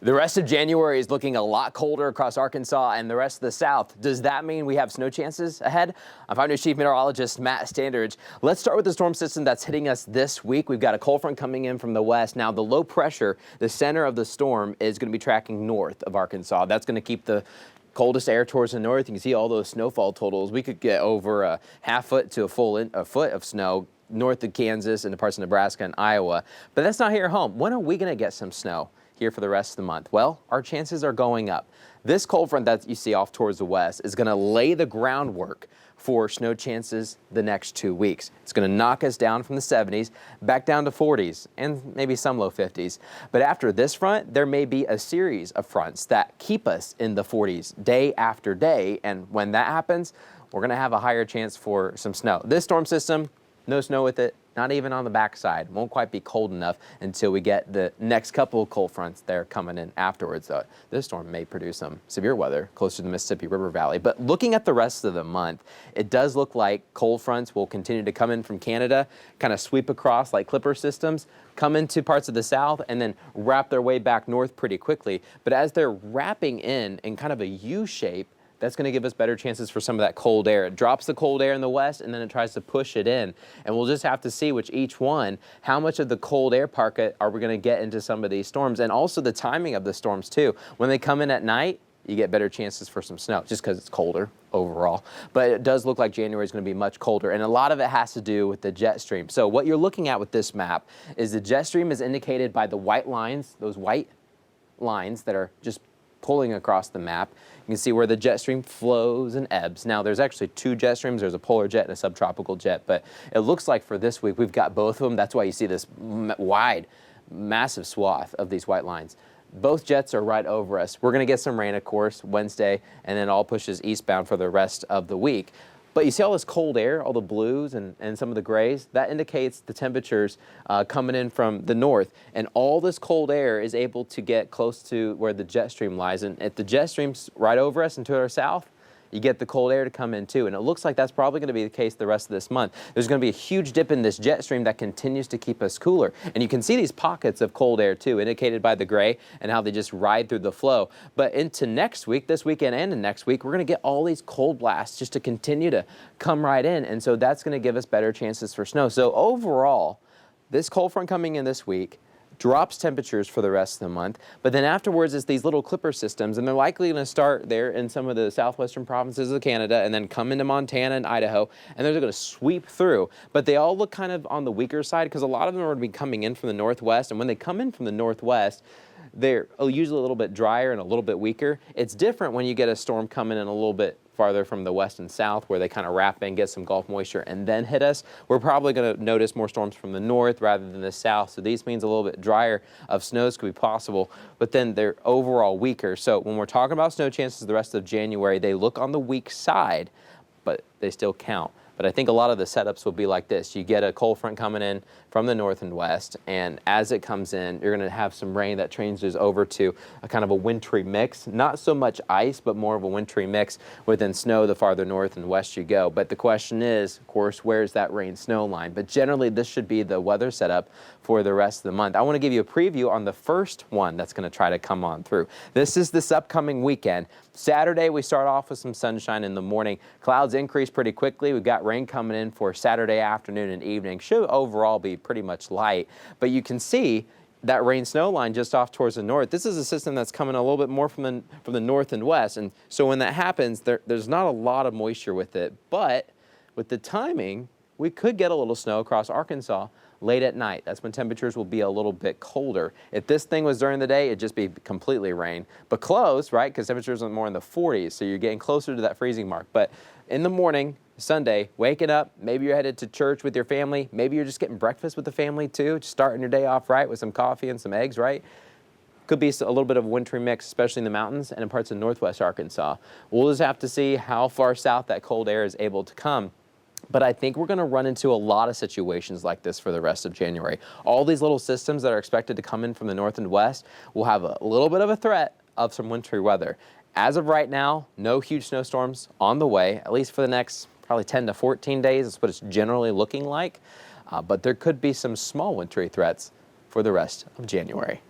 The rest of January is looking a lot colder across Arkansas and the rest of the South. Does that mean we have snow chances ahead? I'm 5 News Chief Meteorologist Matt Standridge. Let's start with the storm system that's hitting us this week. We've got a cold front coming in from the west. Now, the low pressure, the center of the storm, is going to be tracking north of Arkansas. That's going to keep the coldest air towards the north. You can see all those snowfall totals. We could get over a half foot to a foot of snow north of Kansas and the parts of Nebraska and Iowa. But that's not here at home. When are we going to get some snow here for the rest of the month? Well, our chances are going up. This cold front that you see off towards the west is going to lay the groundwork for snow chances the next 2 weeks. It's going to knock us down from the 70s back down to 40s and maybe some low 50s. But after this front, there may be a series of fronts that keep us in the 40s day after day. And when that happens, we're going to have a higher chance for some snow. This storm system, no snow with it, not even on the backside. Won't quite be cold enough until we get the next couple of cold fronts there coming in afterwards. This storm may produce some severe weather closer to the Mississippi River Valley. But looking at the rest of the month, it does look like cold fronts will continue to come in from Canada, kind of sweep across like clipper systems, come into parts of the south, and then wrap their way back north pretty quickly. But as they're wrapping in kind of a U shape, that's going to give us better chances for some of that cold air. It drops the cold air in the west, and then it tries to push it in. And we'll just have to see which each one, how much of the cold air pocket are we going to get into some of these storms, and also the timing of the storms too. When they come in at night, you get better chances for some snow, just because it's colder overall. But it does look like January is going to be much colder, and a lot of it has to do with the jet stream. So what you're looking at with this map is the jet stream is indicated by the white lines, those white lines that are just pulling across the map. You can see where the jet stream flows and ebbs. Now, there's actually two jet streams. There's a polar jet and a subtropical jet, but it looks like for this week, we've got both of them. That's why you see this wide, massive swath of these white lines. Both jets are right over us. We're going to get some rain, of course, Wednesday, and then all pushes eastbound for the rest of the week. But you see all this cold air, all the blues and some of the grays, that indicates the temperatures coming in from the north. And all this cold air is able to get close to where the jet stream lies. And if the jet stream's right over us and to our south, you get the cold air to come in too. And it looks like that's probably going to be the case the rest of this month. There's going to be a huge dip in this jet stream that continues to keep us cooler. And you can see these pockets of cold air too, indicated by the gray and how they just ride through the flow. But into next week, this weekend and in next week, we're going to get all these cold blasts just to continue to come right in. And so that's going to give us better chances for snow. So overall, this cold front coming in this week drops temperatures for the rest of the month, but then afterwards it's these little clipper systems, and they're likely going to start there in some of the southwestern provinces of Canada and then come into Montana and Idaho, and they're going to sweep through. But they all look kind of on the weaker side because a lot of them are going to be coming in from the northwest, and when they come in from the northwest, they're usually a little bit drier and a little bit weaker. It's different when you get a storm coming in a little bit farther from the west and south, where they kind of wrap in, get some Gulf moisture, and then hit us. We're probably going to notice more storms from the north rather than the south, so these means a little bit drier of snows could be possible, but then they're overall weaker. So when we're talking about snow chances the rest of January, they look on the weak side, but they still count. But I think a lot of the setups will be like this. You get a cold front coming in from the north and west, and as it comes in, you're going to have some rain that changes over to a kind of a wintry mix. Not so much ice, but more of a wintry mix within snow the farther north and west you go. But the question is, of course, where's that rain-snow line? But generally, this should be the weather setup for the rest of the month. I want to give you a preview on the first one that's going to try to come on through. This is this upcoming weekend. Saturday, we start off with some sunshine in the morning. Clouds increase pretty quickly. We've got rain coming in for Saturday afternoon and evening. Should overall be pretty much light, but you can see that rain-snow line just off towards the north. This is a system that's coming a little bit more from the north and west, and so when that happens, there's not a lot of moisture with it, but with the timing, we could get a little snow across Arkansas late at night. That's when temperatures will be a little bit colder. If this thing was during the day, it'd just be completely rain, but close, right? Because temperatures are more in the 40s, so you're getting closer to that freezing mark. But in the morning, Sunday, waking up, maybe you're headed to church with your family, maybe you're just getting breakfast with the family too, just starting your day off right with some coffee and some eggs, right? Could be a little bit of a wintry mix, especially in the mountains and in parts of northwest Arkansas. We'll just have to see how far south that cold air is able to come. But I think we're going to run into a lot of situations like this for the rest of January. All these little systems that are expected to come in from the north and west will have a little bit of a threat of some wintry weather. As of right now, no huge snowstorms on the way, at least for the next probably 10 to 14 days. That's what it's generally looking like. But there could be some small wintry threats for the rest of January.